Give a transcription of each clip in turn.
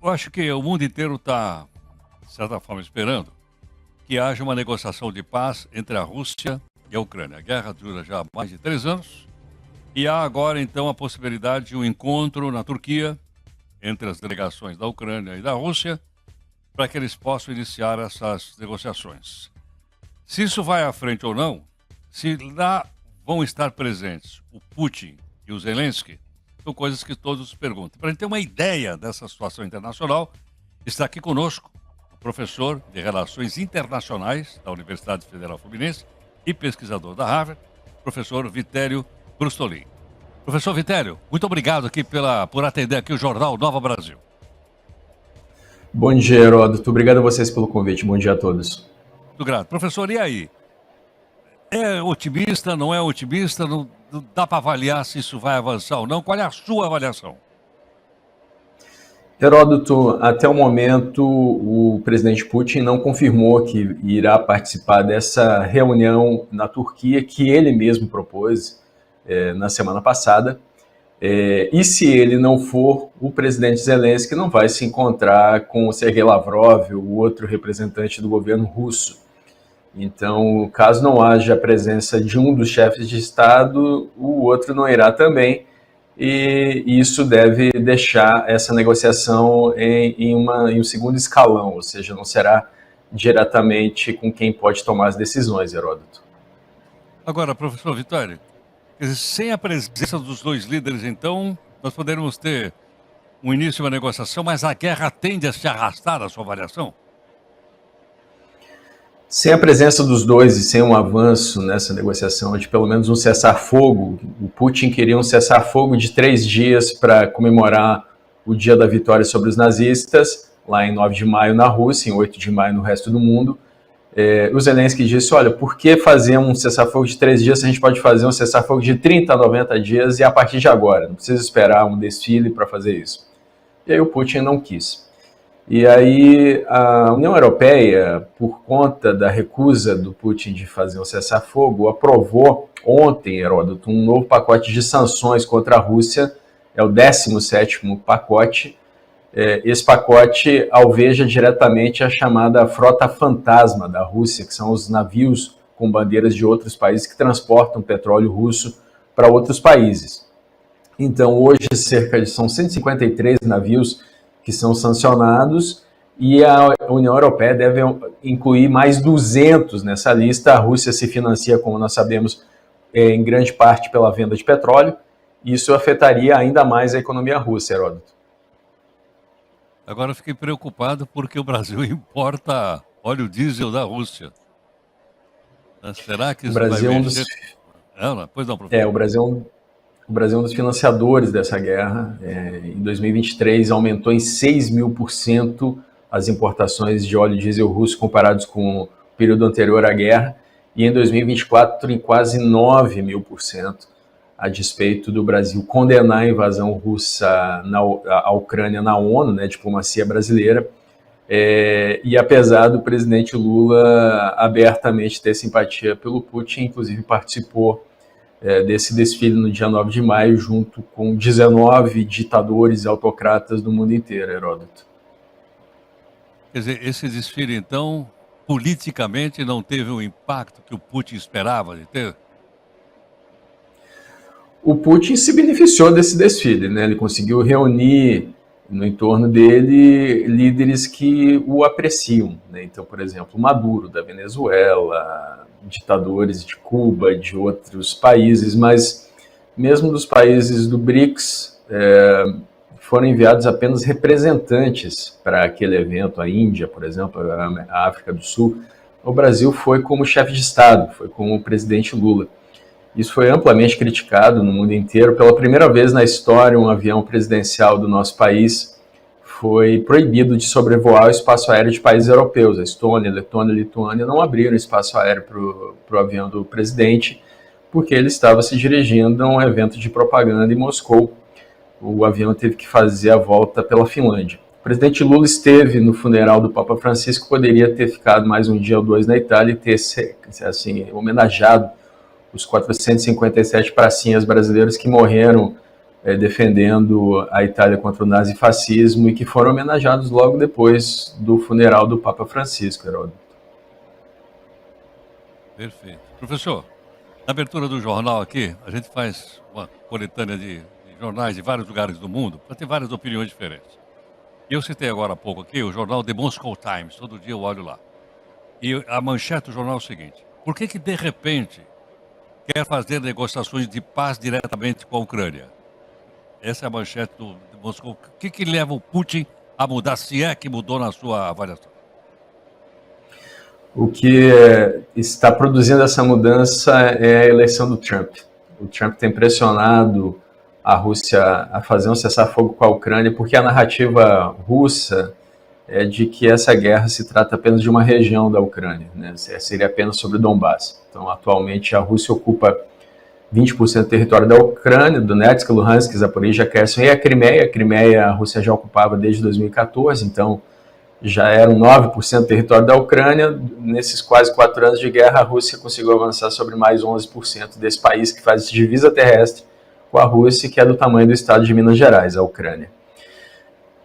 Eu acho que o mundo inteiro está, de certa forma, esperando que haja uma negociação de paz entre a Rússia e a Ucrânia. A guerra dura já há mais de 3 anos e há agora, então, a possibilidade de um encontro na Turquia entre as delegações da Ucrânia e da Rússia para que eles possam iniciar essas negociações. Se isso vai à frente ou não, se lá vão estar presentes o Putin e o Zelensky, são coisas que todos perguntam. Para a gente ter uma ideia dessa situação internacional, está aqui conosco o professor de Relações Internacionais da Universidade Federal Fluminense e pesquisador da Harvard, professor Vitério Brustolin. Professor Vitério, muito obrigado aqui por atender aqui o Jornal Nova Brasil. Bom dia, Heródoto. Obrigado a vocês pelo convite. Bom dia a todos. Muito grato. Professor, e aí? É otimista, não é otimista? Não dá para avaliar se isso vai avançar ou não? Qual é a sua avaliação? Heródoto, até o momento, o presidente Putin não confirmou que irá participar dessa reunião na Turquia que ele mesmo propôs na semana passada. E se ele não for, o presidente Zelensky não vai se encontrar com o Sergei Lavrov, o outro representante do governo russo. Então, caso não haja a presença de um dos chefes de Estado, o outro não irá também, e isso deve deixar essa negociação em um segundo escalão, ou seja, não será diretamente com quem pode tomar as decisões, Heródoto. Agora, professor Vitório, sem a presença dos dois líderes, então, nós poderemos ter um início de uma negociação, mas a guerra tende a se arrastar, a sua avaliação? Sem a presença dos dois e sem um avanço nessa negociação de pelo menos um cessar-fogo, o Putin queria um cessar-fogo de 3 dias para comemorar o dia da vitória sobre os nazistas, lá em 9 de maio na Rússia, em 8 de maio no resto do mundo. O Zelensky disse, olha, por que fazer um cessar-fogo de 3 dias se a gente pode fazer um cessar-fogo de 30 a 90 dias e a partir de agora? Não precisa esperar um desfile para fazer isso. E aí o Putin não quis. E aí a União Europeia, por conta da recusa do Putin de fazer um cessar-fogo, aprovou ontem, Heródoto, um novo pacote de sanções contra a Rússia, é o 17º pacote. Esse pacote alveja diretamente a chamada frota fantasma da Rússia, que são os navios com bandeiras de outros países que transportam petróleo russo para outros países. Então, hoje, são 153 navios que são sancionados, e a União Europeia deve incluir mais 200 nessa lista. A Rússia se financia, como nós sabemos, em grande parte pela venda de petróleo, e isso afetaria ainda mais a economia russa, Heródoto. Agora eu fiquei preocupado porque o Brasil importa óleo diesel da Rússia. Será que isso vai mexer? Pois não, professor. O Brasil é um dos financiadores dessa guerra. Em 2023, aumentou em 6.000% as importações de óleo diesel russo comparados com o período anterior à guerra, e em 2024 em quase 9.000%, a despeito do Brasil condenar a invasão russa à Ucrânia na ONU, né, diplomacia brasileira, e apesar do presidente Lula abertamente ter simpatia pelo Putin, inclusive participou desse desfile no dia 9 de maio, junto com 19 ditadores e autocratas do mundo inteiro, Heródoto. Quer dizer, esse desfile, então, politicamente não teve o impacto que o Putin esperava de ter? O Putin se beneficiou desse desfile, né? Ele conseguiu reunir no entorno dele líderes que o apreciam, né? Então, por exemplo, Maduro, da Venezuela, ditadores de Cuba, de outros países, mas mesmo dos países do BRICS, foram enviados apenas representantes para aquele evento, a Índia, por exemplo, a África do Sul. O Brasil foi como chefe de Estado, foi como o presidente Lula. Isso foi amplamente criticado no mundo inteiro. Pela primeira vez na história, um avião presidencial do nosso país foi proibido de sobrevoar o espaço aéreo de países europeus. A Estônia, Letônia e Lituânia não abriram espaço aéreo para o avião do presidente, porque ele estava se dirigindo a um evento de propaganda em Moscou. O avião teve que fazer a volta pela Finlândia. O presidente Lula esteve no funeral do Papa Francisco, poderia ter ficado mais um dia ou dois na Itália e ter homenageado os 457 pracinhas brasileiros que morreram defendendo a Itália contra o nazifascismo e que foram homenageados logo depois do funeral do Papa Francisco, Heródoto. Perfeito. Professor, na abertura do jornal aqui, a gente faz uma coletânea de jornais de vários lugares do mundo para ter várias opiniões diferentes. E eu citei agora há pouco aqui o jornal The Moscow Times, todo dia eu olho lá. E a manchete do jornal é o seguinte: por que de repente quer fazer negociações de paz diretamente com a Ucrânia? Essa é a manchete do Moscou. O que leva o Putin a mudar, se é que mudou na sua avaliação? O que está produzindo essa mudança é a eleição do Trump. O Trump tem pressionado a Rússia a fazer um cessar-fogo com a Ucrânia, porque a narrativa russa é de que essa guerra se trata apenas de uma região da Ucrânia, né? Seria apenas sobre Donbass. Então, atualmente, a Rússia ocupa 20% do território da Ucrânia, Donetsk, Luhansk, Zaporizhia, Kherson e a Crimeia. A Crimeia a Rússia já ocupava desde 2014, então já eram 9% do território da Ucrânia. Nesses quase 4 anos de guerra, a Rússia conseguiu avançar sobre mais 11% desse país que faz divisa terrestre com a Rússia, que é do tamanho do estado de Minas Gerais, a Ucrânia.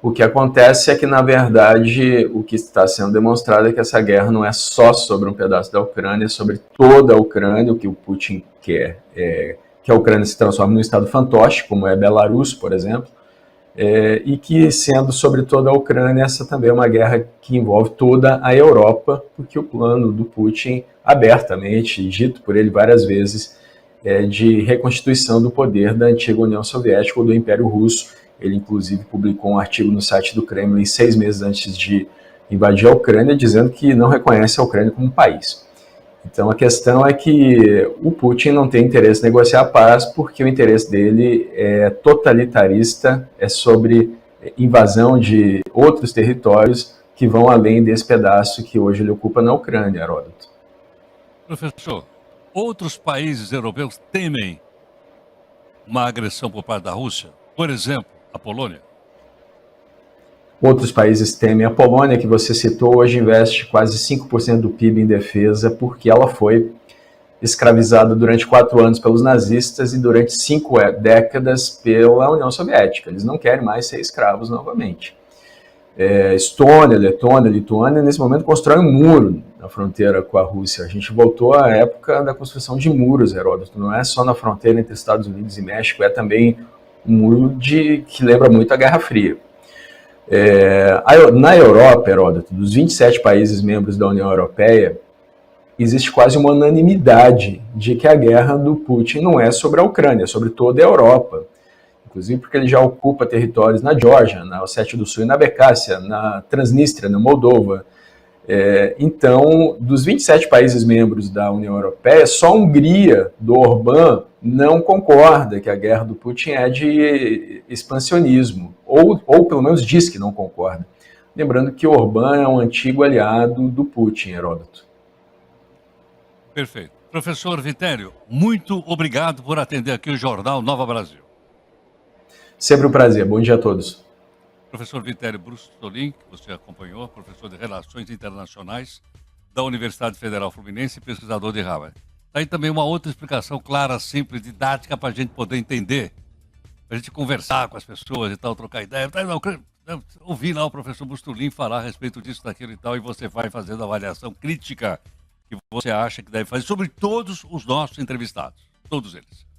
O que acontece é que, na verdade, o que está sendo demonstrado é que essa guerra não é só sobre um pedaço da Ucrânia, é sobre toda a Ucrânia. O que o Putin quer é que a Ucrânia se transforme num estado fantoche, como é Belarus, por exemplo, e que, sendo sobre toda a Ucrânia, essa também é uma guerra que envolve toda a Europa, porque o plano do Putin, abertamente, dito por ele várias vezes, é de reconstituição do poder da antiga União Soviética ou do Império Russo. Ele, inclusive, publicou um artigo no site do Kremlin 6 meses antes de invadir a Ucrânia, dizendo que não reconhece a Ucrânia como país. Então, a questão é que o Putin não tem interesse em negociar a paz, porque o interesse dele é totalitarista, é sobre invasão de outros territórios que vão além desse pedaço que hoje ele ocupa na Ucrânia, Heródoto. Professor, outros países europeus temem uma agressão por parte da Rússia? Por exemplo, a Polônia? Outros países temem. A Polônia, que você citou, hoje investe quase 5% do PIB em defesa, porque ela foi escravizada durante 4 anos pelos nazistas e durante 5 décadas pela União Soviética. Eles não querem mais ser escravos novamente. Estônia, Letônia, Lituânia, nesse momento, constroem um muro na fronteira com a Rússia. A gente voltou à época da construção de muros, Heródoto. Não é só na fronteira entre Estados Unidos e México, é também um muro que lembra muito a Guerra Fria. Na Europa, Heródoto, dos 27 países membros da União Europeia, existe quase uma unanimidade de que a guerra do Putin não é sobre a Ucrânia, é sobre toda a Europa. Inclusive porque ele já ocupa territórios na Geórgia, na Ossétia do Sul e na Abcásia, na Transnistria, na Moldova. Então, dos 27 países membros da União Europeia, só a Hungria, do Orbán, não concorda que a guerra do Putin é de expansionismo, ou pelo menos diz que não concorda. Lembrando que Orbán é um antigo aliado do Putin, Heródoto. Perfeito. Professor Vitério, muito obrigado por atender aqui o Jornal Nova Brasil. Sempre um prazer. Bom dia a todos. Professor Vitério Brustolin, que você acompanhou, professor de Relações Internacionais da Universidade Federal Fluminense e pesquisador de Harvard. Aí também uma outra explicação clara, simples, didática, para a gente poder entender, para a gente conversar com as pessoas e tal, trocar ideia. Ouvir lá o professor Brustolin falar a respeito disso, daquilo e tal, e você vai fazendo a avaliação crítica que você acha que deve fazer sobre todos os nossos entrevistados, todos eles.